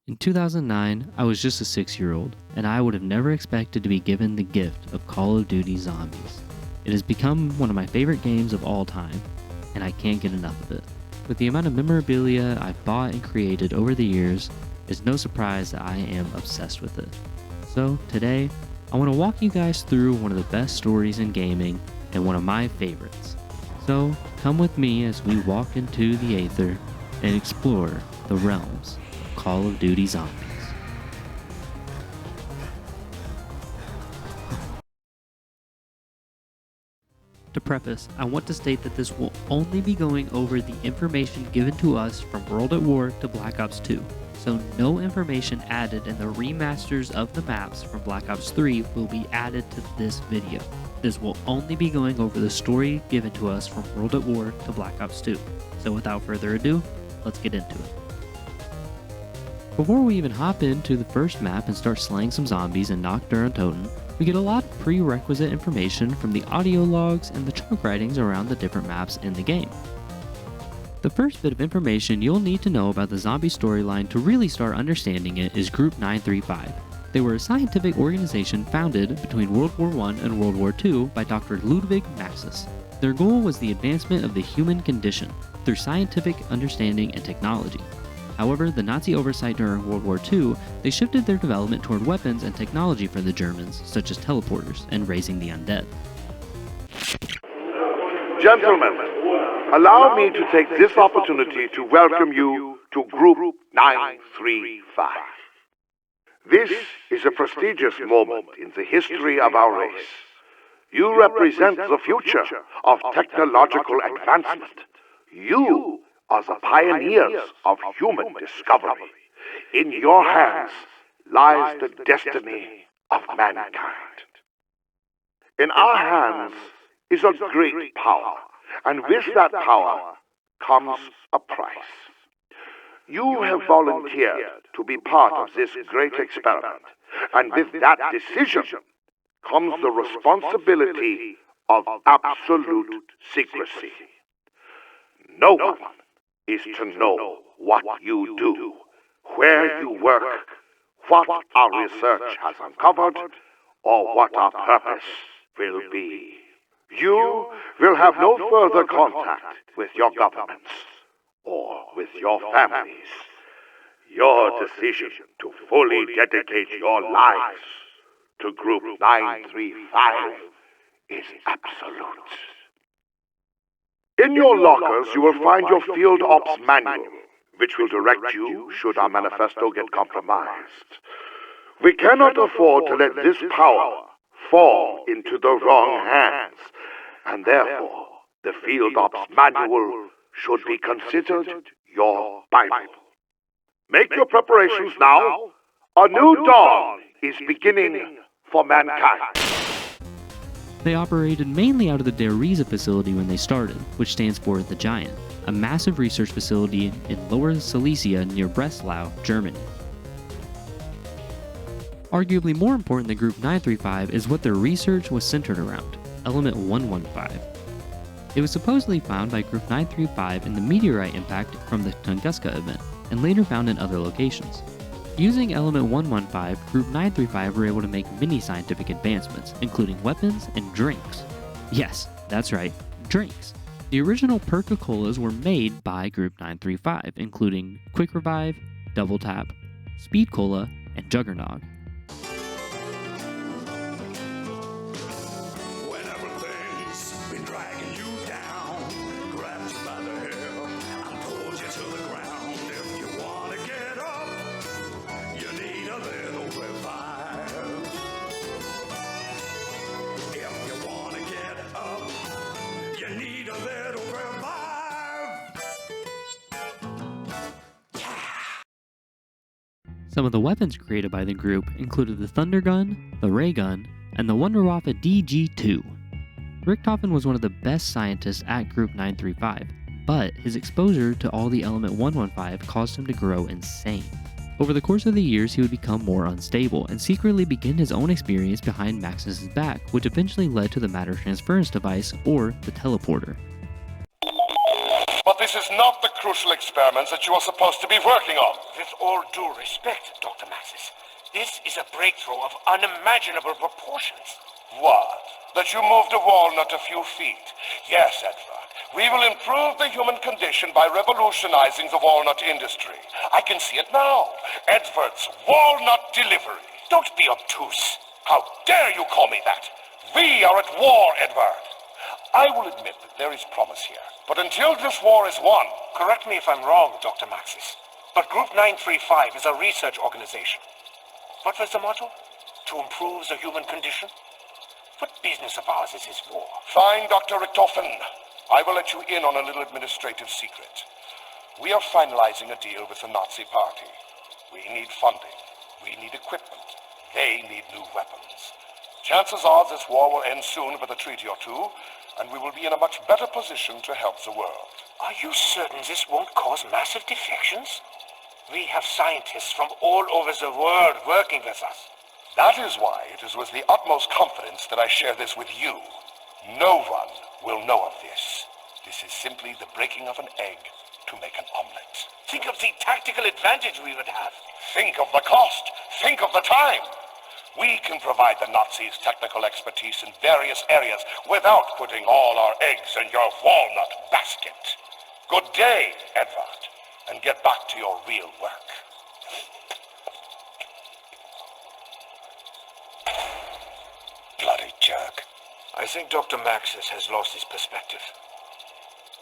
In 2009, I was just a 6-year-old, and I would have never expected to be given the gift of Call of Duty Zombies. It has become one of my favorite games of all time, and I can't get enough of it. With the amount of memorabilia I've bought and created over the years, it's no surprise that I am obsessed with it. So today, I want to walk you guys through one of the best stories in gaming and one of my favorites. So come with me as we walk into the Aether and explore the realms of Call of Duty Zombies. To preface, I want to state that this will only be going over the information given to us from World at War to Black Ops 2, so no information added in the remasters of the maps from Black Ops 3 will be added to this video. This will only be going over the story given to us from World at War to Black Ops 2, so without further ado, let's get into it. Before we even hop into the first map and start slaying some zombies in Nacht der Untoten, we get a lot of prerequisite information from the audio logs and the chunk writings around the different maps in the game. The first bit of information you'll need to know about the zombie storyline to really start understanding it is Group 935. They were a scientific organization founded between World War I and World War II by Dr. Ludwig Maxis. Their goal was the advancement of the human condition through scientific understanding and technology. However, the Nazi oversight during World War II, they shifted their development toward weapons and technology for the Germans, such as teleporters and raising the undead. Gentlemen, allow me to take this opportunity to welcome you to Group 935. This is a prestigious moment in the history of our race. You represent the future of technological advancement. You are the pioneers of human discovery. In your hands lies the destiny of mankind. In our hands is a great power, and with that power comes a price. You have volunteered to be part of this great experiment, and with that decision comes the responsibility of absolute secrecy. No one is to know what you do, where you work, what our research has uncovered, or what our purpose will be. You will have no further contact with your governments or with your families. Your decision to fully dedicate your lives to Group 935 is absolute. In your lockers, you will find your Field Ops Manual, which will direct you should our manifesto get compromised. We cannot afford to let this power fall into the wrong hands, and therefore the Field Ops Manual should be considered your Bible. Make your preparations now. A new dawn is beginning for mankind. They operated mainly out of the Der Riese facility when they started, which stands for The Giant, a massive research facility in Lower Silesia near Breslau, Germany. Arguably more important than Group 935 is what their research was centered around, Element 115. It was supposedly found by Group 935 in the meteorite impact from the Tunguska event, and later found in other locations. Using Element 115, Group 935 were able to make many scientific advancements, including weapons and drinks. Yes, that's right, drinks. The original Perca-Colas were made by Group 935, including Quick Revive, Double Tap, Speed Cola, and Juggernog. Some of the weapons created by the group included the Thunder Gun, the Ray Gun, and the Wunderwaffe DG2. Richthofen was one of the best scientists at Group 935, but his exposure to all the Element 115 caused him to grow insane. Over the course of the years, he would become more unstable and secretly begin his own experience behind Maxis' back, which eventually led to the matter transference device, or the teleporter. But this This is not the crucial experiments that you are supposed to be working on. With all due respect, Dr. Maxis, this is a breakthrough of unimaginable proportions. What? That you moved a walnut a few feet? Yes, Edward. We will improve the human condition by revolutionizing the walnut industry. I can see it now. Edward's walnut delivery. Don't be obtuse. How dare you call me that? We are at war, Edward. I will admit that there is promise here. But until this war is won... Correct me if I'm wrong, Dr. Maxis, but Group 935 is a research organization. What was the motto? To improve the human condition? What business of ours is this war? Fine, Dr. Richtofen. I will let you in on a little administrative secret. We are finalizing a deal with the Nazi Party. We need funding. We need equipment. They need new weapons. Chances are this war will end soon with a treaty or two, and we will be in a much better position to help the world. Are you certain this won't cause massive defections? We have scientists from all over the world working with us. That is why it is with the utmost confidence that I share this with you. No one will know of this. This is simply the breaking of an egg to make an omelet. Think of the tactical advantage we would have. Think of the cost. Think of the time. We can provide the Nazis technical expertise in various areas without putting all our eggs in your walnut basket. Good day, Edward, and get back to your real work. Bloody jerk. I think Dr. Maxis has lost his perspective.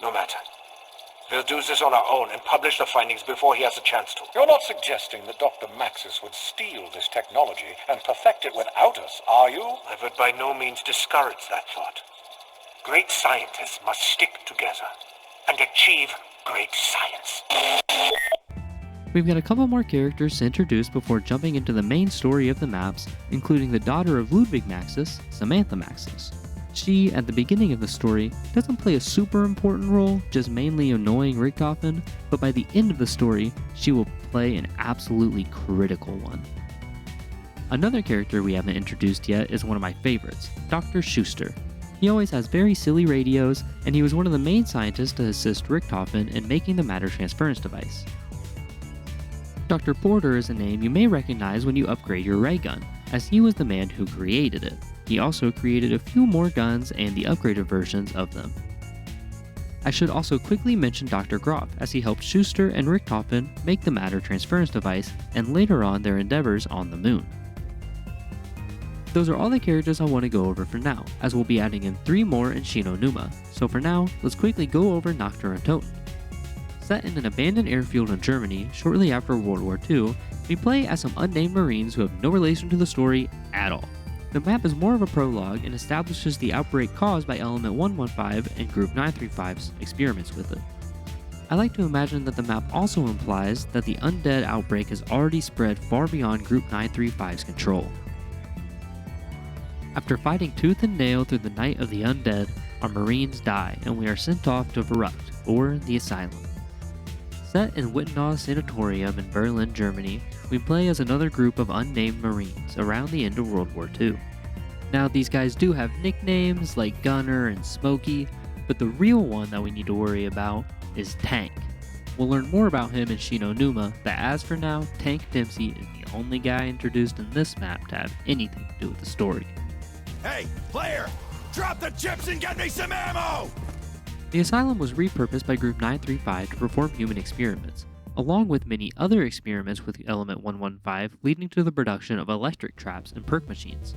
No matter. We'll do this on our own and publish the findings before he has a chance to. You're not suggesting that Dr. Maxis would steal this technology and perfect it without us, are you? I would by no means discourage that thought. Great scientists must stick together and achieve great science. We've got a couple more characters to introduce before jumping into the main story of the maps, including the daughter of Ludwig Maxis, Samantha Maxis. She, at the beginning of the story, doesn't play a super important role, just mainly annoying Richtofen, but by the end of the story, she will play an absolutely critical one. Another character we haven't introduced yet is one of my favorites, Dr. Schuster. He always has very silly radios, and he was one of the main scientists to assist Richtofen in making the matter transference device. Dr. Porter is a name you may recognize when you upgrade your ray gun, as he was the man who created it. He also created a few more guns and the upgraded versions of them. I should also quickly mention Dr. Groff, as he helped Schuster and Richtofen make the matter transference device and later on their endeavors on the moon. Those are all the characters I want to go over for now, as we'll be adding in 3 more in Shi No Numa, so for now, let's quickly go over Nacht der Untoten. Set in an abandoned airfield in Germany shortly after World War II, we play as some unnamed Marines who have no relation to the story at all. The map is more of a prologue and establishes the outbreak caused by Element 115 and Group 935's experiments with it. I like to imagine that the map also implies that the undead outbreak has already spread far beyond Group 935's control. After fighting tooth and nail through the Night of the Undead, our Marines die and we are sent off to Verrückt, or the Asylum. Set in Wittenau Sanatorium in Berlin, Germany, we play as another group of unnamed Marines around the end of World War II. Now these guys do have nicknames like Gunner and Smokey, but the real one that we need to worry about is Tank. We'll learn more about him in Shi No Numa, but as for now, Tank Dempsey is the only guy introduced in this map to have anything to do with the story. Hey, player! Drop the chips and get me some ammo! The Asylum was repurposed by Group 935 to perform human experiments, along with many other experiments with Element 115 leading to the production of electric traps and perk machines.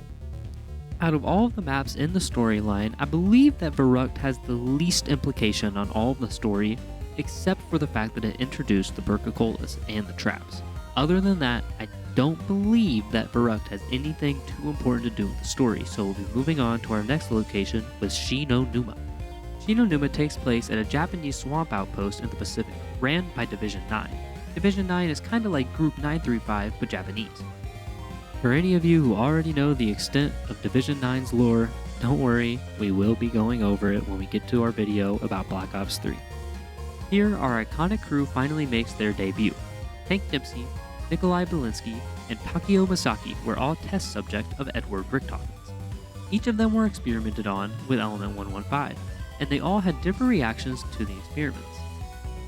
Out of all of the maps in the storyline, I believe that Verrückt has the least implication on all of the story, except for the fact that it introduced the Bercacolas and the traps. Other than that, I don't believe that Verrückt has anything too important to do with the story, so we'll be moving on to our next location with Shi No Numa. Shi No Numa takes place at a Japanese swamp outpost in the Pacific, ran by Division 9. Division 9 is kinda like Group 935, but Japanese. For any of you who already know the extent of Division 9's lore, don't worry, we will be going over it when we get to our video about Black Ops 3. Here, our iconic crew finally makes their debut. Tank Dempsey, Nikolai Belinsky, and Takeo Masaki were all test subject of Edward Richtofen's. Each of them were experimented on with Element 115, and they all had different reactions to the experiments.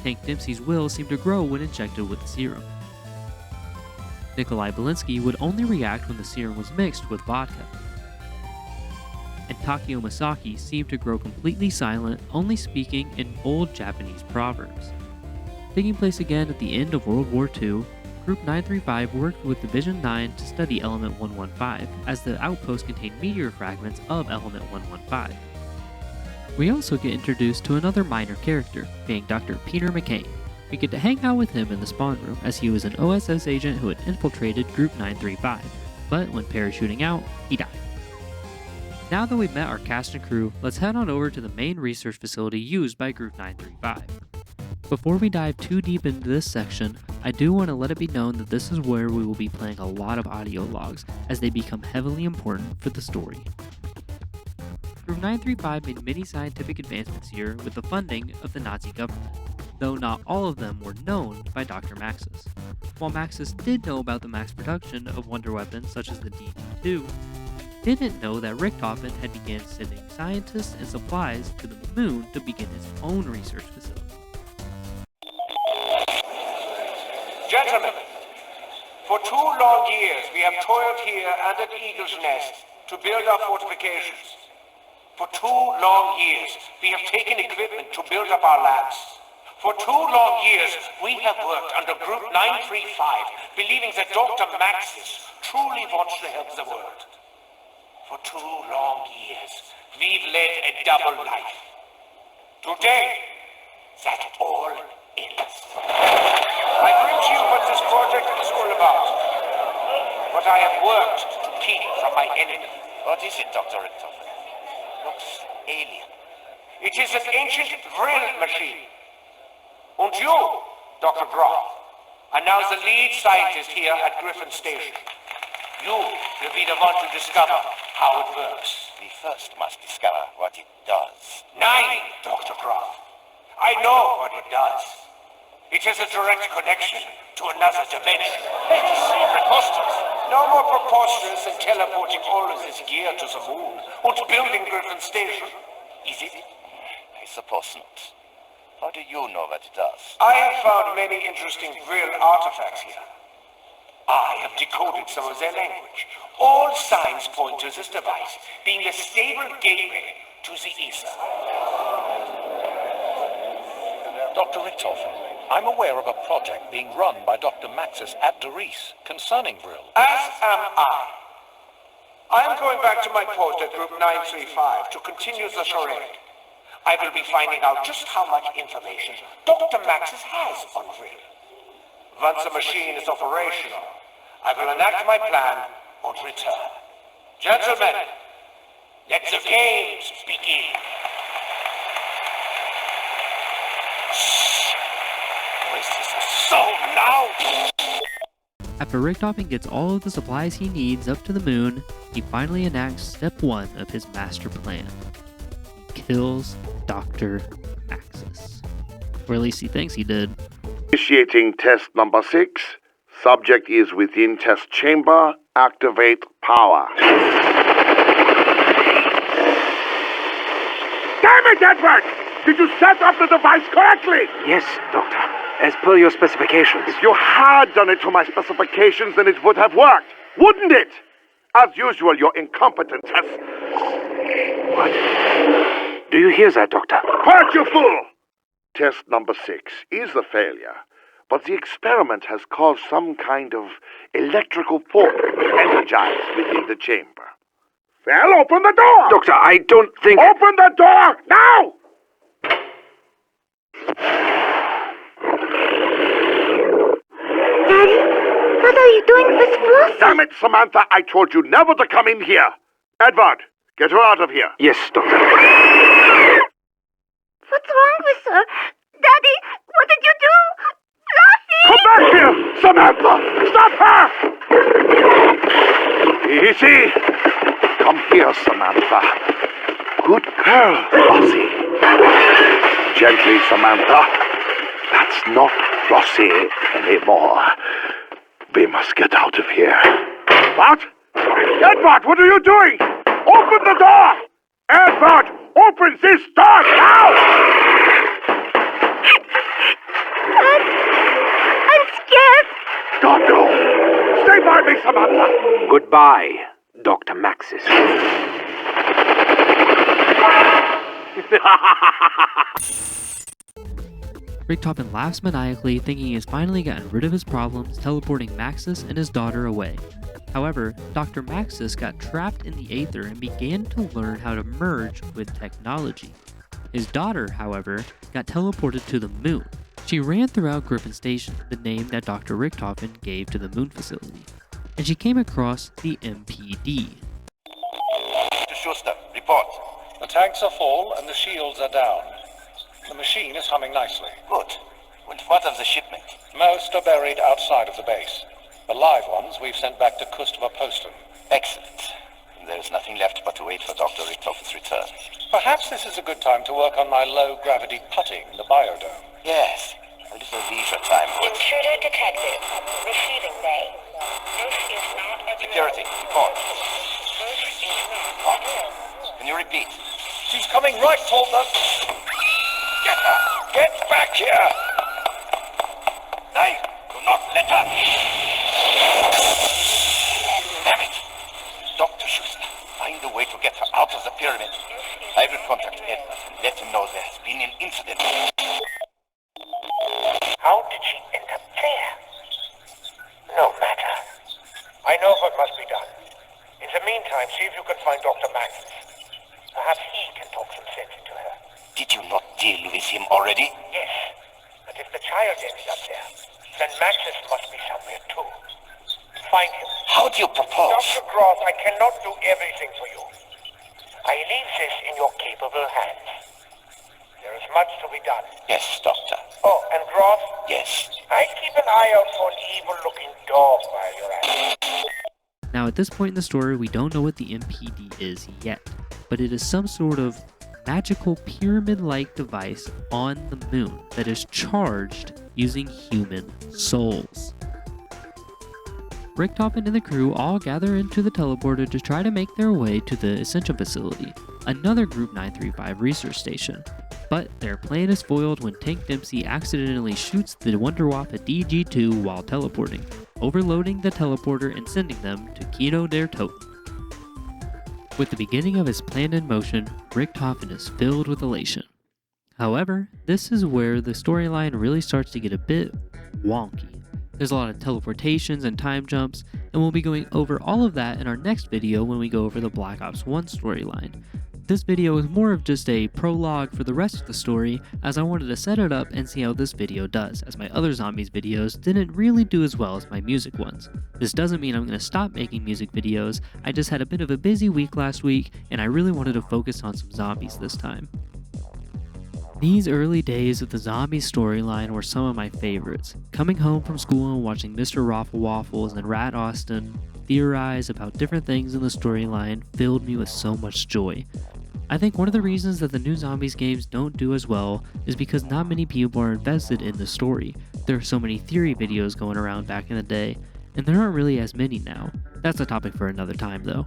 Hank Dempsey's will seemed to grow when injected with the serum. Nikolai Belinsky would only react when the serum was mixed with vodka. And Takeo Masaki seemed to grow completely silent, only speaking in old Japanese proverbs. Taking place again at the end of World War II, Group 935 worked with Division 9 to study Element 115, as the outpost contained meteor fragments of Element 115. We also get introduced to another minor character, being Dr. Peter McCain. We get to hang out with him in the spawn room, as he was an OSS agent who had infiltrated Group 935, but when parachuting out, he died. Now that we've met our cast and crew, let's head on over to the main research facility used by Group 935. Before we dive too deep into this section, I do want to let it be known that this is where we will be playing a lot of audio logs, as they become heavily important for the story. Group 935 made many scientific advancements here with the funding of the Nazi government, though not all of them were known by Dr. Maxis. While Maxis did know about the mass production of wonder weapons such as the DD-2, didn't know that Richtofen had begun sending scientists and supplies to the moon to begin his own research facility. Gentlemen, for 2 long years we have toiled here and at Eagle's Nest to build our fortifications. For 2 long years we have taken equipment to build up our labs. For 2 long years we have worked under Group 935, believing that Dr. Maxis truly wants to help the world. For 2 long years we've led a double life. Today, that all ends. I bring to you what this project is all about. What I have worked to keep from my enemy. What is it, Dr. Richtofen? Looks alien. It is an ancient Vril machine. And you, Dr. Groth, are now the lead scientist here at Griffin Station. You will be the one to discover how it works. We first must discover what it does. 9, Dr. Groth. I know what it does. It has a direct connection to another dimension. It is preposterous. No more preposterous than teleporting all of this gear to the moon or to building Griffin Station, is it? I suppose not. How do you know what it does? I have found many interesting Vril artifacts here. I have decoded some of their language. All signs point to this device being a stable gateway to the ether. Dr. Richtofen, I'm aware of a project being run by Dr. Maxis at Doris concerning Vril. As am I. I am going back to my post at Group 935 to continue the charade. I will be finding out just how much information Dr. Maxis has on Vril. Once the machine is operational, I will enact my plan and return. Gentlemen, let the games begin. Shh! Voices are so loud! After Richtofen gets all of the supplies he needs up to the moon, he finally enacts step 1 of his master plan. He kills Dr. Maxis. Or at least he thinks he did. Initiating test number 6. Subject is within test chamber. Activate power. Damn it, Edward! Did you set up the device correctly? Yes, Doctor. As per your specifications. If you had done it to my specifications, then it would have worked, wouldn't it? As usual, your incompetence has... What? Do you hear that, Doctor? Quiet, you fool! Test number 6 is a failure, but the experiment has caused some kind of electrical force to energize within the chamber. Well, open the door! Doctor, I don't think... Open the door, now! Daddy, what are you doing with Flossie? Damn it, Samantha, I told you never to come in here. Edward, get her out of here. Yes, Doctor. What's wrong with her? Daddy, what did you do? Flossie! Come back here, Samantha! Stop her! Easy. Come here, Samantha. Good girl, Flossie. Gently, Samantha. That's not Flossie anymore. We must get out of here. What? Edward, what are you doing? Open the door! Edward, open this door now! me, Samantha! Goodbye, Dr. Maxis. Richtofen laughs maniacally, thinking he has finally gotten rid of his problems, teleporting Maxis and his daughter away. However, Dr. Maxis got trapped in the Aether and began to learn how to merge with technology. His daughter, however, got teleported to the moon. She ran throughout Griffin Station, the name that Dr. Richtofen gave to the moon facility, and she came across the MPD. Mr. Schuster, report. The tanks are full and the shields are down. The machine is humming nicely. Good. And what of the shipment? Most are buried outside of the base. The live ones we've sent back to Kustva Postum. Excellent. There's nothing left but to wait for Dr. Richtofen's return. Perhaps this is a good time to work on my low-gravity putting in the biodome. Yes, a little leisure time would. Intruder detected. Receiving bay. This is not a Security, report. This is not What? Can you repeat? She's coming right toward them. Get her! Get back here! Nay, do not let her! Damn it! Dr. Schuster, find a way to get her out of the pyramid. I will contact Edward and let him know there has been an incident. How did she end up there? No matter. I know what must be done. In the meantime, see if you can find Dr. Maxis. Perhaps he can talk some sense into her. Did you not deal with him already? Yes. And if the child ended up there, then Maxis must be somewhere too. Find him. How do you propose? Dr. Groth, I cannot do everything for you. I leave this in your capable hands. There is much to be done. Yes, Doctor. Oh, and Groth, Yes. I keep an eye out for an evil-looking dog while you're at it. Now at this point in the story, we don't know what the MPD is yet, but it is some sort of magical pyramid-like device on the moon that is charged using human souls. Richtofen and the crew all gather into the teleporter to try to make their way to the Ascension facility, another Group 935 research station. But their plan is foiled when Tank Dempsey accidentally shoots the Wunderwaffe DG-2 while teleporting, overloading the teleporter and sending them to Kino der Toten. With the beginning of his plan in motion, Richtofen is filled with elation. However, this is where the storyline really starts to get a bit wonky. There's a lot of teleportations and time jumps, and we'll be going over all of that in our next video when we go over the Black Ops 1 storyline. This video is more of just a prologue for the rest of the story, as I wanted to set it up and see how this video does, as my other zombies videos didn't really do as well as my music ones. This doesn't mean I'm going to stop making music videos, I just had a bit of a busy week last week, and I really wanted to focus on some zombies this time. These early days of the zombie storyline were some of my favorites. Coming home from school and watching Mr. Raffle Waffles and Rat Austin theorize about different things in the storyline filled me with so much joy. I think one of the reasons that the new zombies games don't do as well is because not many people are invested in the story. There are so many theory videos going around back in the day, and there aren't really as many now. That's a topic for another time though.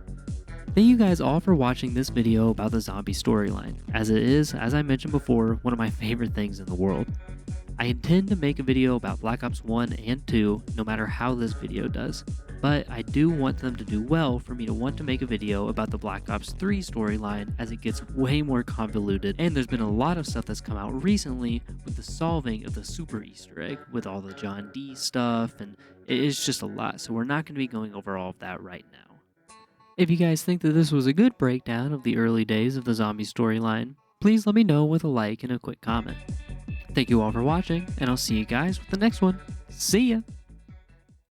Thank you guys all for watching this video about the zombie storyline, as it is, as I mentioned before, one of my favorite things in the world. I intend to make a video about Black Ops 1 and 2 no matter how this video does, but I do want them to do well for me to want to make a video about the Black Ops 3 storyline, as it gets way more convoluted, and there's been a lot of stuff that's come out recently with the solving of the super Easter egg with all the John D stuff, and it's just a lot, so we're not going to be going over all of that right now. If you guys think that this was a good breakdown of the early days of the zombie storyline, please let me know with a like and a quick comment. Thank you all for watching, and I'll see you guys with the next one. See ya!